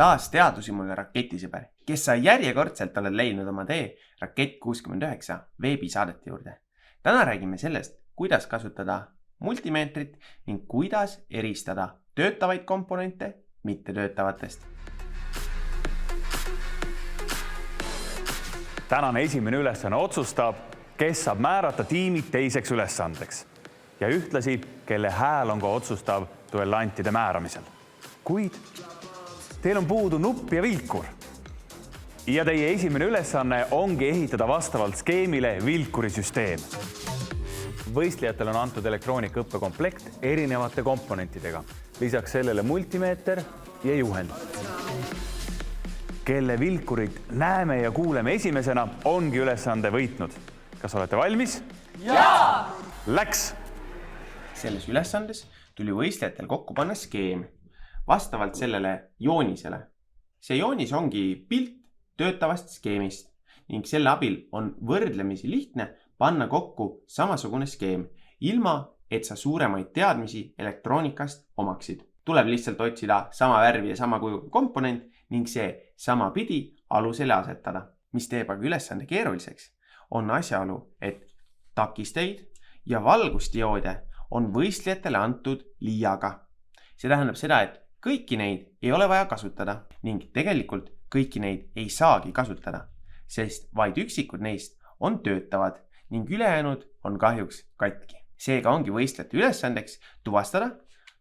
taas teadusimune raketisõber, kes sa järjekordselt oled leidnud oma tee Rakett 69 veebisaadete juurde. Täna räägime sellest, kuidas kasutada multimeetrit ning kuidas eristada töötavaid komponente mitte töötavatest. Tänane esimene ülesanne otsustab, kes saab määrata tiimid teiseks ülesandeks ja ühtlasi, kelle hääl on ka otsustav duellantide määramisel. Kuid teil on puudu nupp ja vilkur. Ja teie esimene ülesanne ongi ehitada vastavalt skeemile vilkurisüsteem. Võistlejatel on antud elektroonikaõppekomplekt erinevate komponentidega. Lisaks sellele multimeeter ja juhend. Kelle vilkurit näeme ja kuuleme esimesena, ongi ülesande võitnud. Kas olete valmis? Jaa! Läks! Selles ülesandes tuli võistlejatel kokku panna skeem vastavalt sellele joonisele. See joonis ongi pilt töötavast skeemist ning selle abil on võrdlemisi lihtne panna kokku samasugune skeem, ilma et sa suuremaid teadmisi elektroonikast omaksid. Tuleb lihtsalt otsida sama värvi ja sama kujuga komponent ning see sama pidi alusele asetada. Mis teeb aga ülesande keeruliseks, on asjaolu, et takisteid ja valgusdioode on võistlejatele antud liiaga. See tähendab seda, et kõiki neid ei ole vaja kasutada ning tegelikult kõiki neid ei saagi kasutada, sest vaid üksikud neist on töötavad ning ülejäänud on kahjuks katki. Seega ongi võistlejate ülesandeks tuvastada,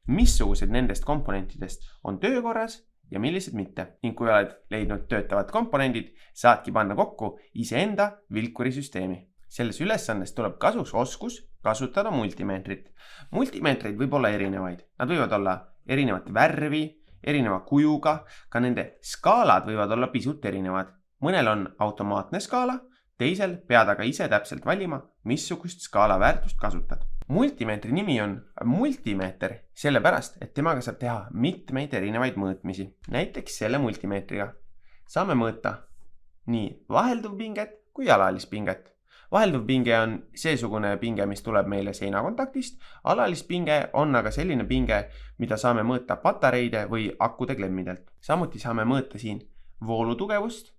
missugused nendest komponentidest on töökorras ja millised mitte. Ning kui oled leidnud töötavad komponendid, saadki panna kokku iseenda vilkurisüsteemi. Selles ülesandes tuleb kasuks oskus kasutada multimeetrit. Multimeetreid võib olla erinevaid. Nad võivad olla erinevat värvi, erineva kujuga, ka nende skaalad võivad olla pisut erinevad. Mõnel on automaatne skaala, teisel pead aga ise täpselt valima, missugust skaala väärtust kasutad. Multimeetri nimi on multimeeter, sellepärast, et temaga saab teha mitmeid erinevaid mõõtmisi. Näiteks selle multimeetriga saame mõõta nii vahelduvpinget kui alalispinget. Vahelduvpinge on seesugune pinge, mis tuleb meile seinakontaktist. Alalispinge on aga selline pinge, mida saame mõõta patareide või akude klemmidelt. Samuti saame mõõta siin voolutugevust,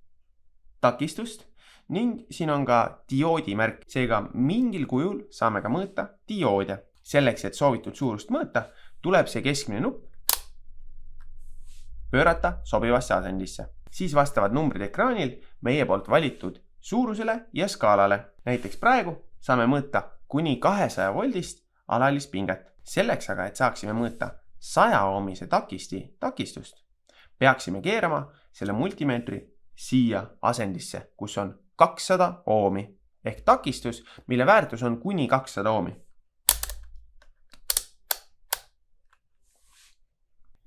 takistust ning siin on ka dioodi märk. Seega mingil kujul saame ka mõõta dioode. Selleks, et soovitud suurust mõõta, tuleb see keskmine nupp pöörata sobivasse asendisse. Siis vastavad numbrid ekraanil meie poolt valitud suurusele ja skaalale. Näiteks praegu saame mõõta kuni 200 voldist alalispinget. Selleks aga, et saaksime mõõta 100 ohmise takistust, peaksime keerama selle multimeetri siia asendisse, kus on 200 ohmi ehk takistus, mille väärtus on kuni 200 ohmi.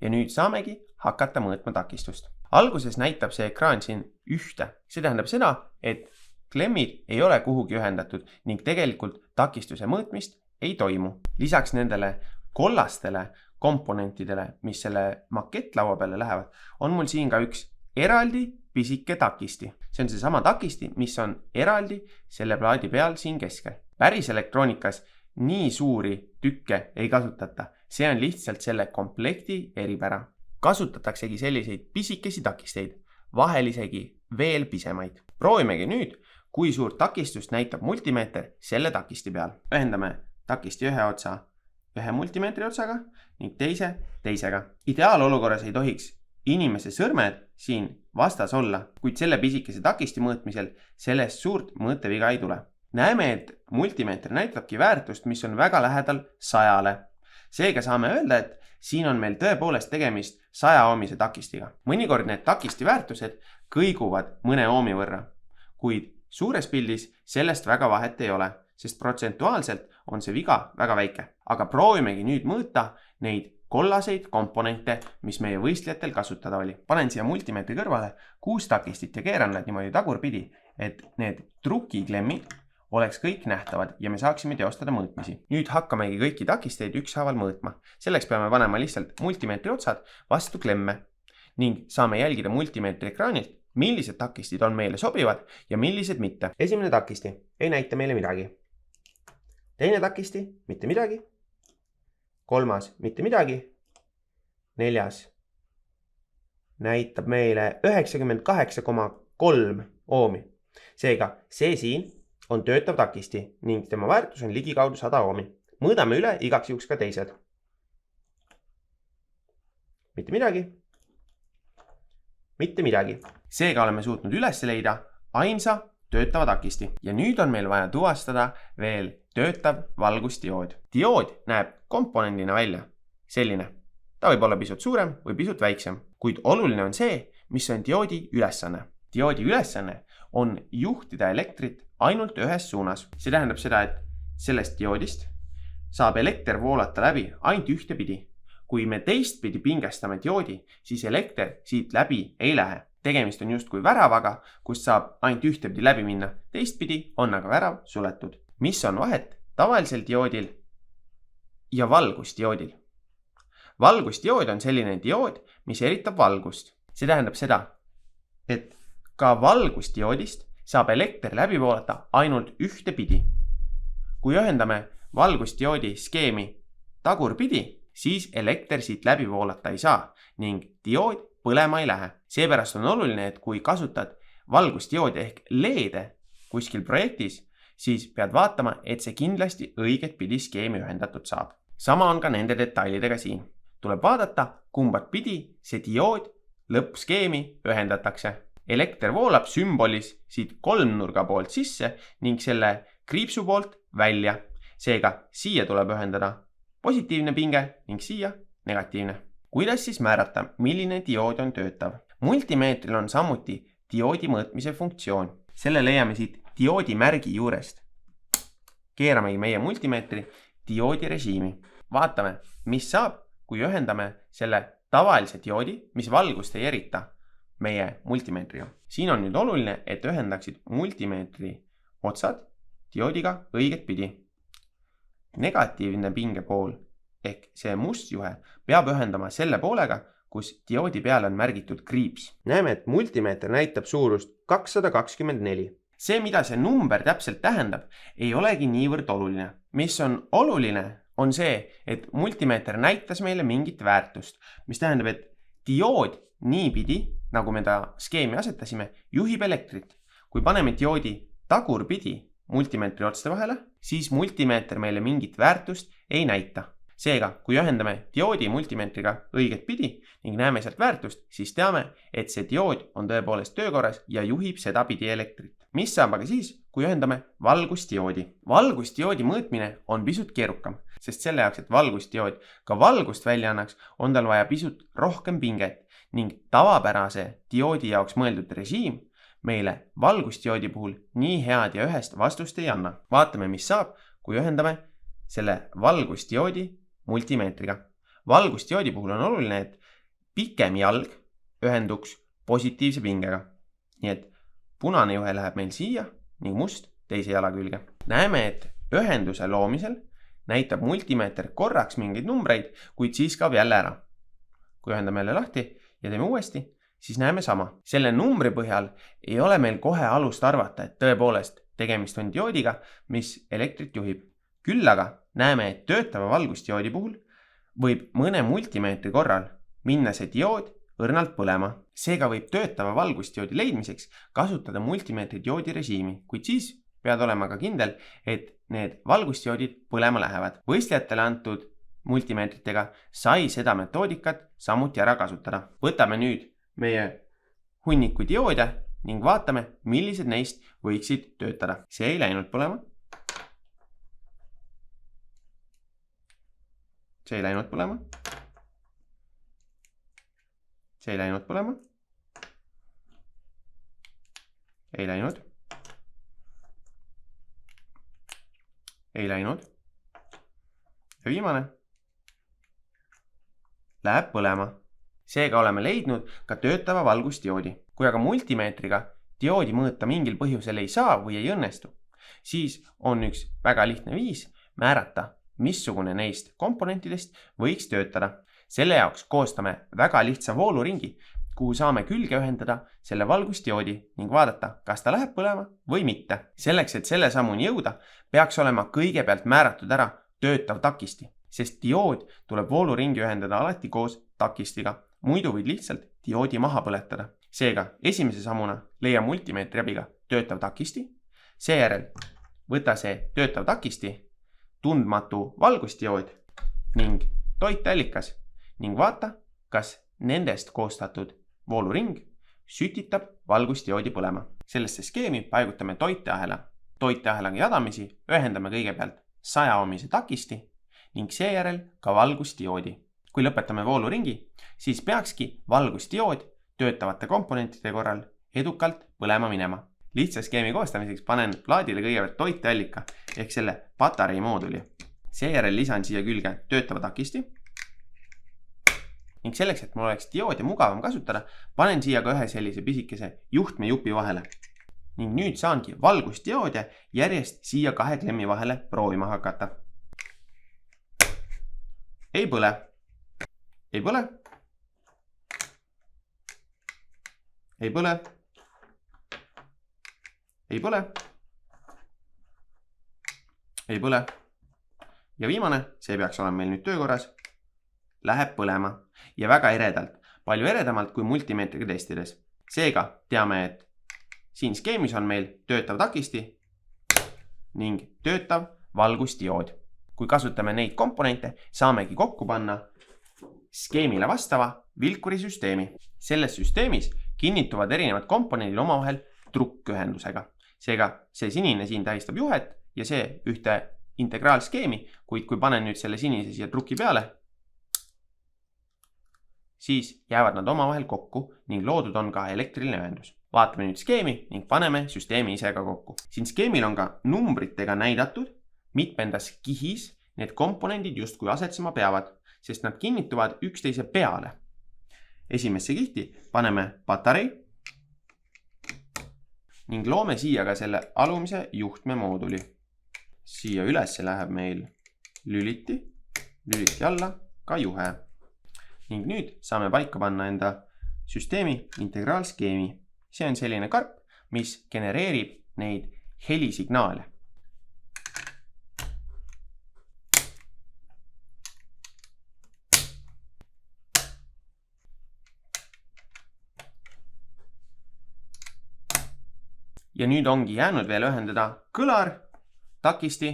Ja nüüd saamegi hakata mõõtma takistust. Alguses näitab see ekraan siin 1. See tähendab seda, et klemmid ei ole kuhugi ühendatud ning tegelikult takistuse mõõtmist ei toimu. Lisaks nendele kollastele komponentidele, mis selle makettlaua peale lähevad, on mul siin ka üks eraldi pisike takisti. See on see sama takisti, mis on eraldi selle plaadi peal siin keskel. Päris elektroonikas nii suuri tükke ei kasutata. See on lihtsalt selle komplekti eripära. Kasutataksegi selliseid pisikesi takisteid, vahel isegi veel pisemaid. Proovimegi nüüd, kui suurt takistust näitab multimeeter selle takisti peal. Ühendame takisti ühe otsa ühe multimeetri otsaga ning teise teisega. Ideaalolukorras ei tohiks inimese sõrmed siin vastas olla, kuid selle pisikese takisti mõõtmisel sellest suurt mõõteviga ei tule. Näeme, et multimeeter näitabki väärtust, mis on väga lähedal 100-le. Seega saame öelda, et siin on meil tõepoolest tegemist 100 ohmise takistiga. Mõnikord need takisti väärtused kõiguvad mõne ohmi võrra, kuid suures pildis sellest väga vahet ei ole, sest protsentuaalselt on see viga väga väike. Aga proovimegi nüüd mõõta neid kollaseid komponente, mis meie võistlejatel kasutada oli. Panen siia multimeetri kõrvale 6 takistit ja keeran need niimoodi tagurpidi, et need trukiklemmid oleks kõik nähtavad ja me saaksime teostada mõõtmisi. Nüüd hakkamegi kõiki takisteid ükshaaval mõõtma. Selleks peame panema lihtsalt multimeetri otsad vastu klemme ning saame jälgida multimeetri ekraanilt, millised takistid on meile sobivad ja millised mitte. Esimene takisti ei näita meile midagi. Teine takisti mitte midagi. 3. mitte midagi. 4. näitab meile 98,3 oomi. Seega see siin on töötav takisti ning tema väärtus on ligikaudu 100 oomi. Mõõdame üle igaks juhuks ka teised. Mitte midagi. Seega oleme suutnud üles leida ainsa töötava takisti. Ja nüüd on meil vaja tuvastada veel töötav valgusdiood. Diood näeb komponendina välja selline. Ta võib olla pisut suurem või pisut väiksem, kuid oluline on see, mis on dioodi ülesanne. Dioodi ülesanne on juhtida elektrit ainult ühes suunas. See tähendab seda, et sellest dioodist saab elekter voolata läbi ainult ühte pidi. Kui me teistpidi pingestame dioodi, siis elekter siit läbi ei lähe. Tegemist on justkui väravaga, kust saab ainult ühte pidi läbi minna. Teistpidi on aga värav suletud. Mis on vahet tavalisel dioodil ja valgusdioodil? Valgusdiood on selline diood, mis eritab valgust. See tähendab seda, et ka valgusdioodist saab elekter läbi voolata ainult ühte pidi. Kui ühendame valgusdioodi skeemi tagurpidi, siis elekter siit läbi voolata ei saa ning diood põlema ei lähe. Seepärast on oluline, et kui kasutad valgusdioodi ehk LED-e kuskil projektis, siis pead vaatama, et see kindlasti õiget pidi skeemi ühendatud saab. Sama on ka nende detailidega siin. Tuleb vaadata, kumbat pidi see diood lõppskeemi ühendatakse. Elekter voolab sümbolis siit kolmnurga poolt sisse ning selle kriipsu poolt välja. Seega siia tuleb ühendada positiivne pinge ning siia negatiivne. Kuidas siis määrata, milline diood on töötav? Multimeetril on samuti dioodi mõõtmise funktsioon. Selle leiame siit dioodi märgi juurest. Keerame meie multimeetri dioodi režiimi. Vaatame, mis saab, kui ühendame selle tavalise dioodi, mis valgust ei erita, meie multimeetriga. Siin on nüüd oluline, et ühendaksid multimeetri otsad dioodiga õiget pidi. Negatiivne pinge pool ehk see must juhe peab ühendama selle poolega, kus dioodi peale on märgitud kriips. Näeme, et multimeeter näitab suurust 224. See, mida see number täpselt tähendab, ei olegi niivõrd oluline. Mis on oluline, on see, et multimeeter näitas meile mingit väärtust, mis tähendab, et diood niipidi, nagu me ta skeemi asetasime, juhib elektrit. Kui paneme dioodi tagurpidi multimeetri otste vahele, siis multimeeter meile mingit väärtust ei näita. Seega, kui ühendame dioodi multimeetriga õiget pidi ning näeme sealt väärtust, siis teame, et see diood on tõepoolest töökorras ja juhib sedapidi elektrit. Mis saab aga siis, kui ühendame valgusdioodi? Valgusdioodi mõõtmine on pisut keerukam, sest selle jaoks, et valgusdiood ka valgust välja annaks, on tal vaja pisut rohkem pinget ning tavapärase dioodi jaoks mõeldud režiim meile valgusdioodi puhul nii head ja ühest vastust ei anna. Vaatame, mis saab, kui ühendame selle valgusdioodi multimeetriga. Valgusdioodi puhul on oluline, et pikem jalg ühenduks positiivse pingega. Nii et punane juhe läheb meil siia ning must teise jala külge. Näeme, et ühenduse loomisel näitab multimeeter korraks mingeid numbreid, kuid siis kaob jälle ära. Kui ühendame jälle lahti ja teeme uuesti, siis näeme sama. Selle numbri põhjal ei ole meil kohe alust arvata, et tõepoolest tegemist on dioodiga, mis elektrit juhib. Küll aga näeme, et töötava valgusdioodi puhul võib mõne multimeetri korral minna see diood õrnalt põlema. Seega võib töötava valgusdioodi leidmiseks kasutada multimeetri dioodi režiimi, kuid siis pead olema ka kindel, et need valgusdioodid põlema lähevad. Võistlejatele antud multimeetritega sai seda metoodikat samuti ära kasutada. Võtame nüüd meie hunniku dioode ning vaatame, millised neist võiksid töötada. See ei läinud põlema. See ei läinud põlema. See ei läinud põlema. Ei läinud. Ei läinud. Ja viimane. Läheb põlema. Seega oleme leidnud ka töötava valgusdioodi. Kui aga multimeetriga dioodi mõõta mingil põhjusel ei saa või ei õnnestu, siis on üks väga lihtne viis määrata, missugune neist komponentidest võiks töötada. Selle jaoks koostame väga lihtsa vooluringi, kuhu saame külge ühendada selle valgusdioodi ning vaadata, kas ta läheb põlema või mitte. Selleks, et selle sammuni jõuda, peaks olema kõigepealt määratud ära töötav takisti, sest diood tuleb vooluringi ühendada alati koos takistiga. Muidu võid lihtsalt dioodi maha põletada. Seega esimese sammuna leia multimeetri abiga töötav takisti, seejärel võta see töötav takisti, tundmatu valgusdiood ning toiteallikas ning vaata, kas nendest koostatud vooluring sütitab valgusdioodi põlema. Sellesse skeemi paigutame toiteahela. Toiteahelaga jadamisi ühendame kõigepealt 100-ohmise takisti ning seejärel ka valgusdioodi. Kui lõpetame vooluringi, siis peakski valgusdiood töötavate komponentide korral edukalt põlema minema. Lihtsa skeemi koostamiseks panen plaadile kõigepealt toiteallika ehk selle patarei mooduli. Seejärel lisan siia külge töötava takisti ning selleks, et mul oleks dioodi mugavam kasutada, panen siia ka ühe sellise pisikese juhtme jupi vahele. Ning nüüd saangi valgusdioode järjest siia 2 klemmi vahele proovima hakata. Ei põle. Ei põle. Ei põle. Ei põle. Ei põle. Ja viimane, see peaks olema meil nüüd töökorras, läheb põlema ja väga eredalt, palju eredamalt kui multimeetriga testides. Seega teame, et siin skeemis on meil töötav takisti ning töötav valgusdiood. Kui kasutame neid komponente, saamegi kokku panna skeemile vastava vilkurisüsteemi. Selles süsteemis kinnituvad erinevad komponendid omavahel trukkühendusega. Seega see sinine siin tähistab juhet ja see ühte integraalskeemi, kuid kui panen nüüd selle sinise siia truki peale, siis jäävad nad omavahel kokku ning loodud on ka elektriline ühendus. Vaatame nüüd skeemi ning paneme süsteemi ise ka kokku. Siin skeemil on ka numbritega näidatud, mitmendas kihis need komponendid justkui asetsema peavad, sest nad kinnituvad üksteise peale. Esimesse kihti paneme patarei ning loome siia ka selle alumise juhtme mooduli. Siia üles läheb meil lüliti alla ka juhe. Ning nüüd saame paika panna enda süsteemi integraalskeemi. See on selline karp, mis genereerib neid helisignaale. Ja nüüd ongi jäänud veel ühendada kõlar, takisti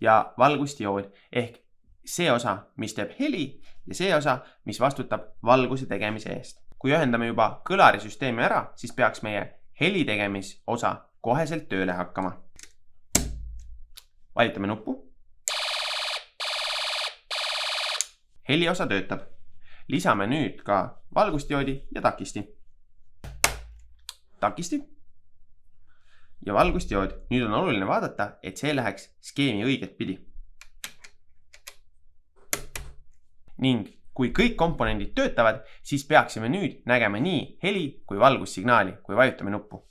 ja valgusdiood ehk see osa, mis teeb heli ja see osa, mis vastutab valguse tegemise eest. Kui ühendame juba kõlarisüsteemi ära, siis peaks meie heli tegemis osa koheselt tööle hakkama. Vajutame nuppu. Heli osa töötab. Lisame nüüd ka valgusdioodi ja takisti. Takisti ja valgusdiood. Nüüd on oluline vaadata, et see läheks skeemi õiget pidi. Ning kui kõik komponendid töötavad, siis peaksime nüüd nägema nii heli kui valgussignaali, kui vajutame nuppu.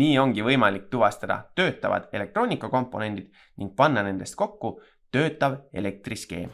Nii ongi võimalik tuvastada töötavad elektroonikakomponendid ning panna nendest kokku töötav elektriskeem.